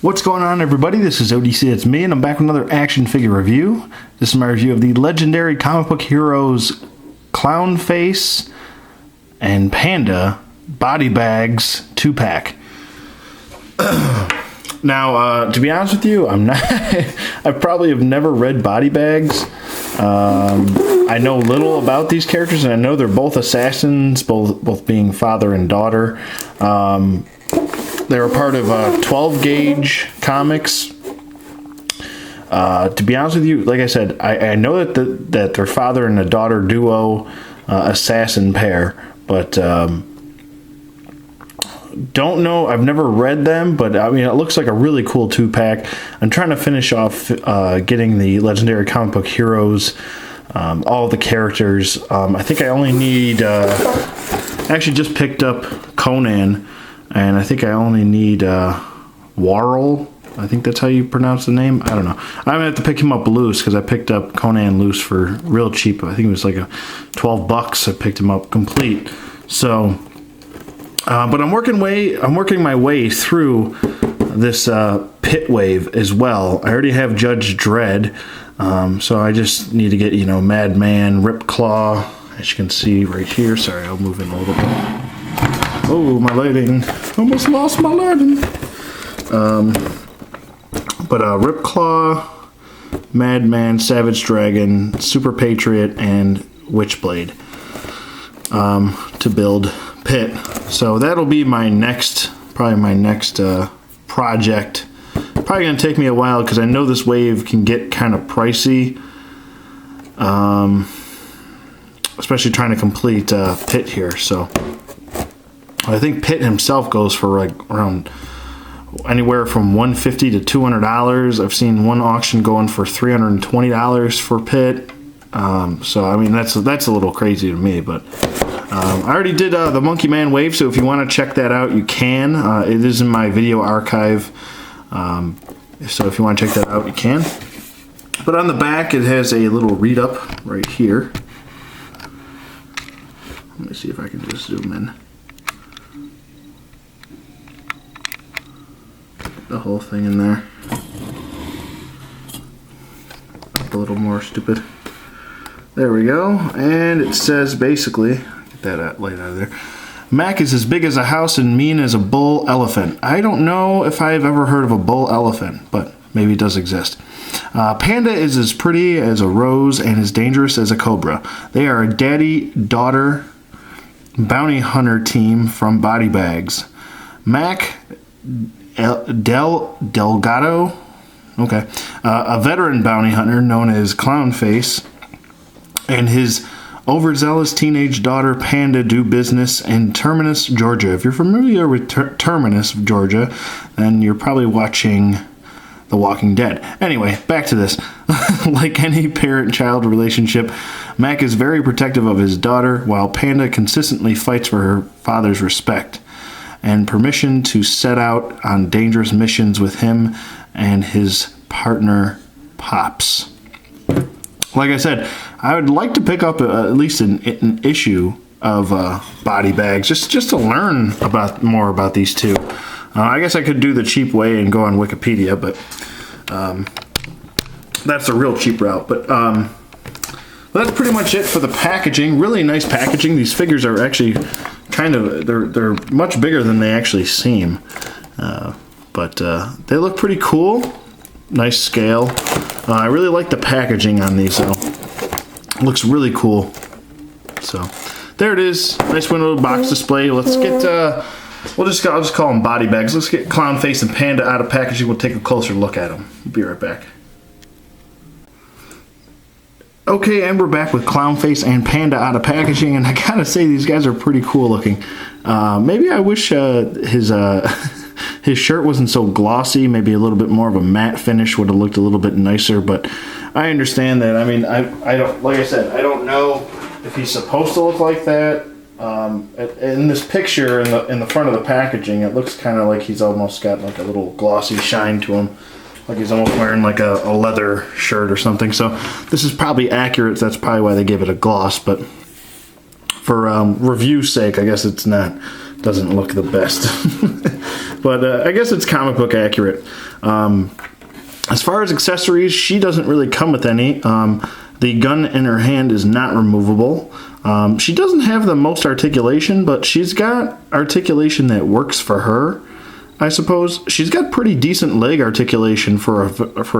What's going on, everybody? This is ODC, it's me, and I'm back with another action figure review. This is my review of the legendary comic book heroes ClownFace and Panda BodyBags 2-pack. Now, to be honest with you, I probably have never read BodyBags. I know little about these characters, and I know they're both assassins, both being father and daughter. They're a part of 12 Gauge Comics. To be honest with you, like I said, I know that they're father and a daughter duo, assassin pair, but don't know. I've never read them, but I mean, it looks like a really cool 2-pack. I'm trying to finish off getting the legendary comic book heroes, all the characters. I think I only need. Actually, just picked up Conan. And I think I only need Warrel. I think that's how you pronounce the name. I don't know. I'm going to have to pick him up loose because I picked up Conan loose for real cheap. I think it was like $12. I picked him up complete. So, but I'm working my way through this pit wave as well. I already have Judge Dredd. So I just need to get, Madman, Ripclaw, as you can see right here. Sorry, I'll move in a little bit. Oh, my lighting. Almost lost my lighting. But Ripclaw, Madman, Savage Dragon, Super Patriot, and Witchblade to build Pit. So that'll be my next, probably my next project. Probably going to take me a while because I know this wave can get kind of pricey. Especially trying to complete Pit here, so... I think Pitt himself goes for like around anywhere from $150 to $200. I've seen one auction going for $320 for Pitt. So I mean that's a little crazy to me, but I already did the Monkey Man wave. So if you want to check that out, you can. It is in my video archive. So if you want to check that out, you can. But on the back, it has a little read up right here. Let me see if I can just zoom in. The whole thing in there. Up a little more stupid. There we go. And it says basically, get that light out of there. Mac is as big as a house and mean as a bull elephant. I don't know if I've ever heard of a bull elephant, but maybe it does exist. Panda is as pretty as a rose and as dangerous as a cobra. They are a daddy-daughter bounty hunter team from BodyBags. Mac Delgado, okay, a veteran bounty hunter known as ClownFace, and his overzealous teenage daughter Panda do business in Terminus, Georgia. If you're familiar with Terminus, Georgia, then you're probably watching The Walking Dead. Anyway, back to this. Like any parent-child relationship, Mac is very protective of his daughter, while Panda consistently fights for her father's respect and permission to set out on dangerous missions with him and his partner, Pops. Like I said, I would like to pick up at least an issue of BodyBags, just to learn more about these two. I guess I could do the cheap way and go on Wikipedia, but that's the real cheap route. But that's pretty much it for the packaging. Really nice packaging. These figures are actually they're much bigger than they actually seem, but they look pretty cool. Nice scale. I really like the packaging on these though. Looks really cool. So there it is. Nice window box display. Let's get I'll just call them BodyBags. Let's get ClownFace and Panda out of packaging. We'll take a closer look at them. We'll be right back. Okay, and we're back with ClownFace and Panda out of packaging, and I gotta say these guys are pretty cool looking. Maybe I wish his shirt wasn't so glossy. Maybe a little bit more of a matte finish would have looked a little bit nicer. But I understand that. I mean, I don't, like I said, I don't know if he's supposed to look like that. In this picture in the front of the packaging, it looks kind of like he's almost got like a little glossy shine to him. Like he's almost wearing like a leather shirt or something. So this is probably accurate. That's probably why they gave it a gloss. But for review's sake, I guess it's not, doesn't look the best. But I guess it's comic book accurate. As far as accessories, she doesn't really come with any. The gun in her hand is not removable. She doesn't have the most articulation, but she's got articulation that works for her, I suppose. She's got pretty decent leg articulation for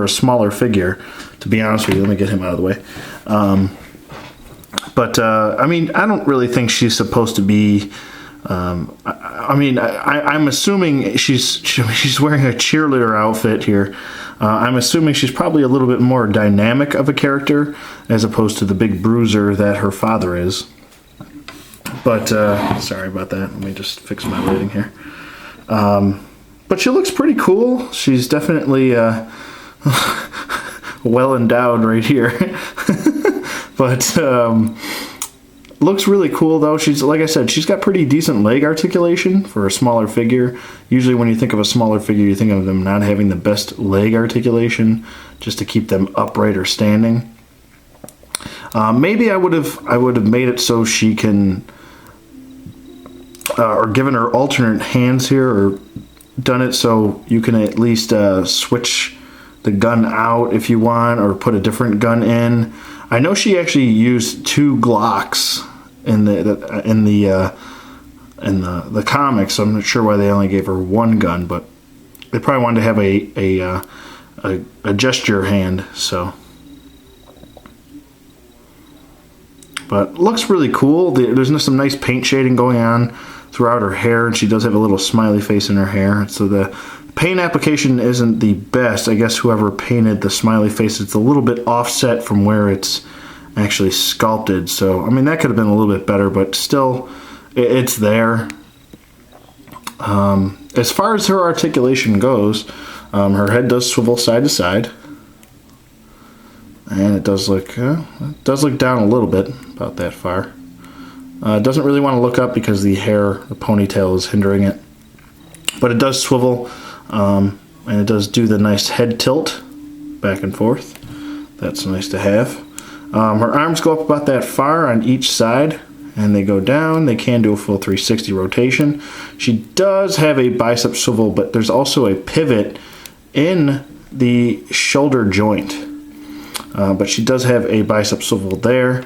a smaller figure, to be honest with you. Let me get him out of the way. I mean, I don't really think she's supposed to be... I'm assuming she's wearing a cheerleader outfit here. I'm assuming she's probably a little bit more dynamic of a character as opposed to the big bruiser that her father is. But, sorry about that. Let me just fix my lighting here. But she looks pretty cool. She's definitely well endowed right here. But looks really cool though. She's, like I said, she's got pretty decent leg articulation for a smaller figure. Usually when you think of a smaller figure, you think of them not having the best leg articulation just to keep them upright or standing. Maybe I would have made it so she can, or given her alternate hands here, or done it so you can at least switch the gun out if you want, or put a different gun in. I know she actually used 2 Glocks in the comics. I'm not sure why they only gave her 1 gun, but they probably wanted to have a gesture hand. So, but looks really cool. There's some nice paint shading going on throughout her hair, and she does have a little smiley face in her hair. So the paint application isn't the best. I guess whoever painted the smiley face, it's a little bit offset from where it's actually sculpted. So, I mean, that could have been a little bit better, but still, it's there. As far as her articulation goes, her head does swivel side to side. And it does look down a little bit, about that far. It doesn't really want to look up because the ponytail is hindering it. But it does swivel. And it does do the nice head tilt back and forth. That's nice to have. Her arms go up about that far on each side, and they go down. They can do a full 360 rotation. She does have a bicep swivel, but there's also a pivot in the shoulder joint. But she does have a bicep swivel there.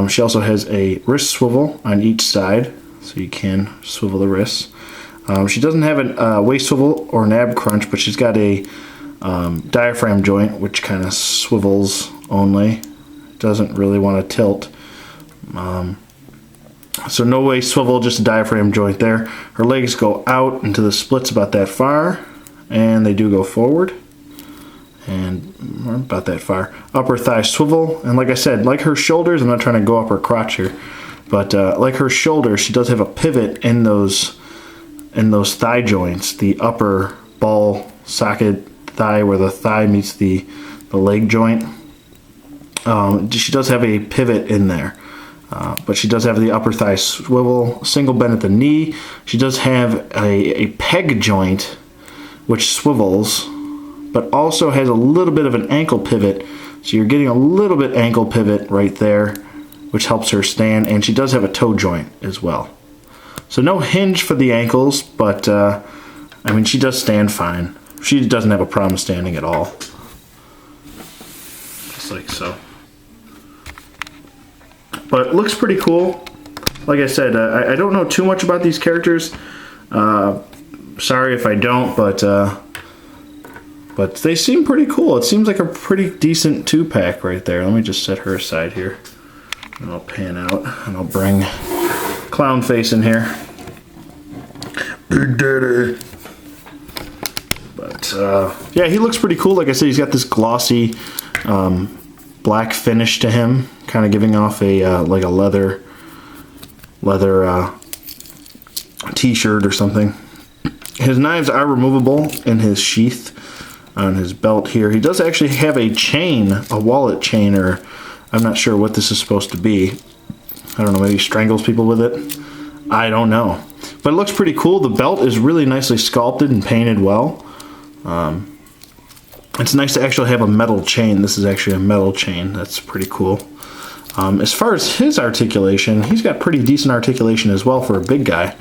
She also has a wrist swivel on each side, so you can swivel the wrists. She doesn't have a waist swivel or an ab crunch, but she's got a diaphragm joint, which kind of swivels only. Doesn't really want to tilt. So no waist swivel, just a diaphragm joint there. Her legs go out into the splits about that far, and they do go forward. And about that far. Upper thigh swivel, and like I said, like her shoulders, I'm not trying to go up her crotch here, but like her shoulders, she does have a pivot in those thigh joints, the upper ball socket thigh where the thigh meets the leg joint. She does have a pivot in there, but she does have the upper thigh swivel, single bend at the knee. She does have a peg joint which swivels, but also has a little bit of an ankle pivot. So you're getting a little bit ankle pivot right there, which helps her stand, and she does have a toe joint as well. So no hinge for the ankles, but I mean, she does stand fine. She doesn't have a problem standing at all. Just like so. But it looks pretty cool. Like I said, I don't know too much about these characters. Sorry if I don't, but they seem pretty cool. It seems like a pretty decent 2-pack right there. Let me just set her aside here. And I'll pan out, and I'll bring ClownFace in here. Big Daddy. But, yeah, he looks pretty cool. Like I said, he's got this glossy black finish to him, kind of giving off a like a leather t-shirt or something. His knives are removable in his sheath on his belt here. He does actually have a chain, a wallet chain, or I'm not sure what this is supposed to be. I don't know, maybe he strangles people with it. I don't know. But it looks pretty cool. The belt is really nicely sculpted and painted well. It's nice to actually have a metal chain. This is actually a metal chain. That's pretty cool. As far as his articulation, he's got pretty decent articulation as well for a big guy.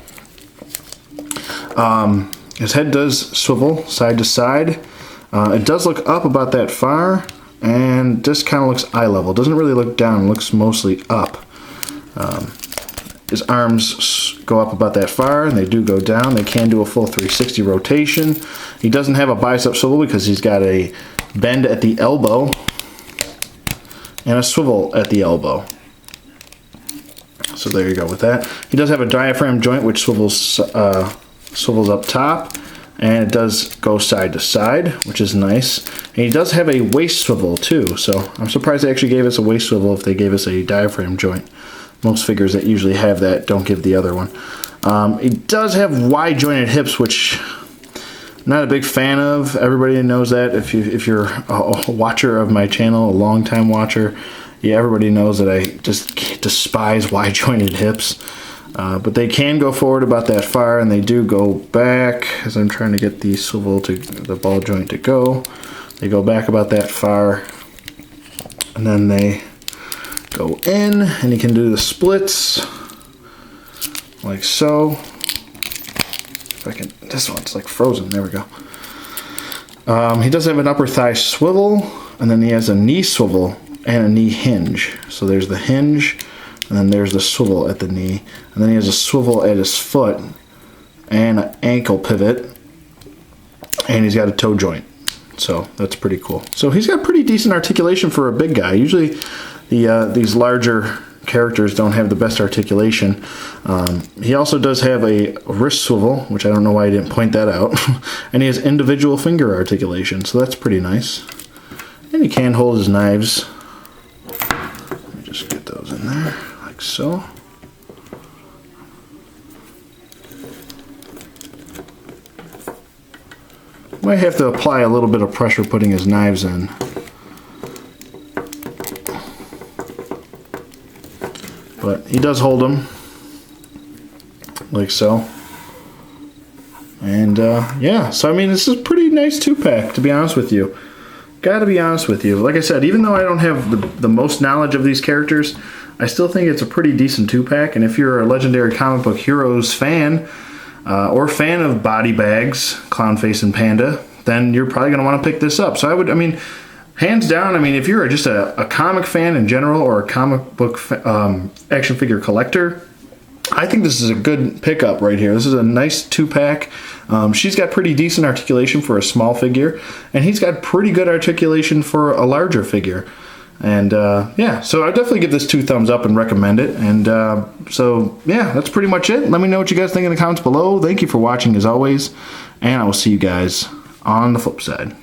His head does swivel side to side. It does look up about that far, and just kind of looks eye level. Doesn't really look down, looks mostly up. His arms go up about that far, and they do go down. They can do a full 360 rotation. He doesn't have a bicep swivel because he's got a bend at the elbow and a swivel at the elbow. So there you go with that. He does have a diaphragm joint which swivels up top, and it does go side to side, which is nice. And he does have a waist swivel too, so I'm surprised they actually gave us a waist swivel if they gave us a diaphragm joint. Most figures that usually have that don't give the other one. He does have wide jointed hips, which I'm not a big fan of. Everybody knows that. If you're a watcher of my channel, a long time watcher, yeah, everybody knows that I just despise wide jointed hips. But they can go forward about that far, and they do go back as I'm trying to get the swivel to the ball joint to go. They go back about that far, and then they go in, and you can do the splits like so. If I can, this one's like frozen. There we go. He does have an upper thigh swivel, and then he has a knee swivel and a knee hinge. So there's the hinge, and then there's the swivel at the knee, and then he has a swivel at his foot and an ankle pivot, and he's got a toe joint. So that's pretty cool. So he's got pretty decent articulation for a big guy. Usually these larger characters don't have the best articulation. He also does have a wrist swivel, which I don't know why I didn't point that out. And he has individual finger articulation, so that's pretty nice. And he can hold his knives. Let me just get those in there, like so. Might have to apply a little bit of pressure putting his knives in. But he does hold them, like so. And yeah, so I mean, this is a pretty nice 2-pack, to be honest with you. Gotta be honest with you. Like I said, even though I don't have the most knowledge of these characters, I still think it's a pretty decent 2-pack. And if you're a Legendary Comic Book Heroes fan, or fan of BodyBags, ClownFace, and Panda, then you're probably going to want to pick this up. So I mean, hands down, I mean, if you're just a comic fan in general, or a comic book action figure collector, I think this is a good pickup right here. This is a nice 2-pack. She's got pretty decent articulation for a small figure, and he's got pretty good articulation for a larger figure. And yeah, so I definitely give this 2 thumbs up and recommend it. And so yeah, that's pretty much it. Let me know what you guys think in the comments below. Thank you for watching as always, and I will see you guys on the flip side.